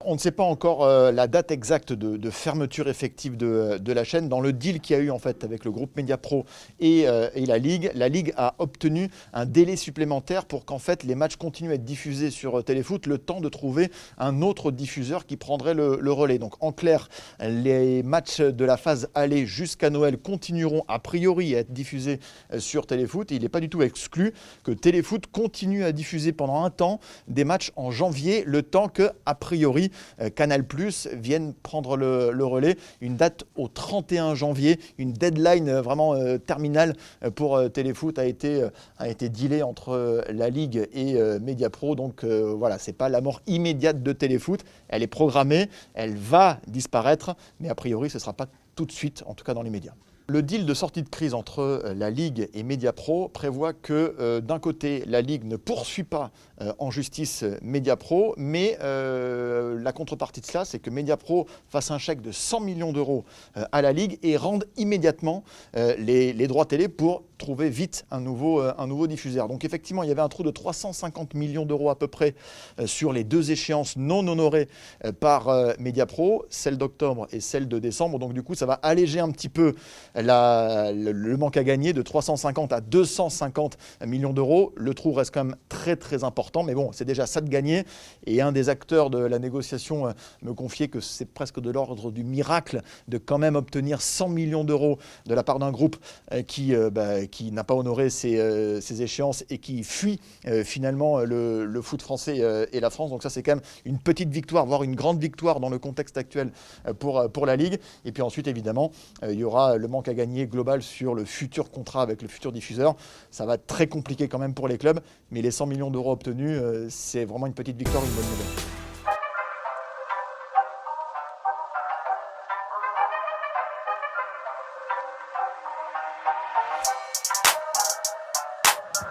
On ne sait pas encore la date exacte de fermeture effective de la chaîne. Dans le deal qu'il y a eu en fait avec le groupe Mediapro et la Ligue a obtenu un délai supplémentaire pour qu'en fait les matchs continuent à être diffusés sur Téléfoot, le temps de trouver un autre diffuseur qui prendrait le relais. Donc en clair, les matchs de la phase aller jusqu'à Noël continueront a priori à être diffusés sur Téléfoot. Et il n'est pas du tout exclu que Téléfoot continue à diffuser pendant un temps des matchs en janvier, le temps que, a priori, Canal+ vienne prendre le relais. Une date au 31 janvier, une deadline vraiment terminale pour Téléfoot a été dealée entre la Ligue et Mediapro. Donc voilà, c'est pas la mort immédiate de Téléfoot. Elle est programmée, elle va disparaître, mais a priori, ce ne sera pas tout de suite, en tout cas dans les médias. Le deal de sortie de crise entre la Ligue et Mediapro prévoit que d'un côté, la Ligue ne poursuit pas en justice Mediapro, mais la contrepartie de cela, c'est que Mediapro fasse un chèque de 100 millions d'euros à la Ligue et rende immédiatement les droits télé pour trouver vite un nouveau diffuseur. Donc effectivement, il y avait un trou de 350 millions d'euros à peu près sur les deux échéances non honorées par Mediapro, celle d'octobre et celle de décembre. Donc du coup, ça va alléger un petit peu le manque à gagner de 350 à 250 millions d'euros. Le trou reste quand même très très important, mais bon, c'est déjà ça de gagner. Et un des acteurs de la négociation me confiait que c'est presque de l'ordre du miracle de quand même obtenir 100 millions d'euros de la part d'un groupe qui n'a pas honoré ses échéances et qui fuit finalement le foot français et la France. Donc ça, c'est quand même une petite victoire, voire une grande victoire dans le contexte actuel pour la Ligue. Et puis ensuite, évidemment, il y aura le manque à gagner global sur le futur contrat avec le futur diffuseur. Ça va être très compliqué quand même pour les clubs, mais les 100 millions d'euros obtenus, c'est vraiment une petite victoire, une bonne nouvelle.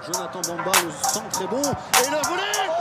Jonathan Bamba, le centre est bon, et le volet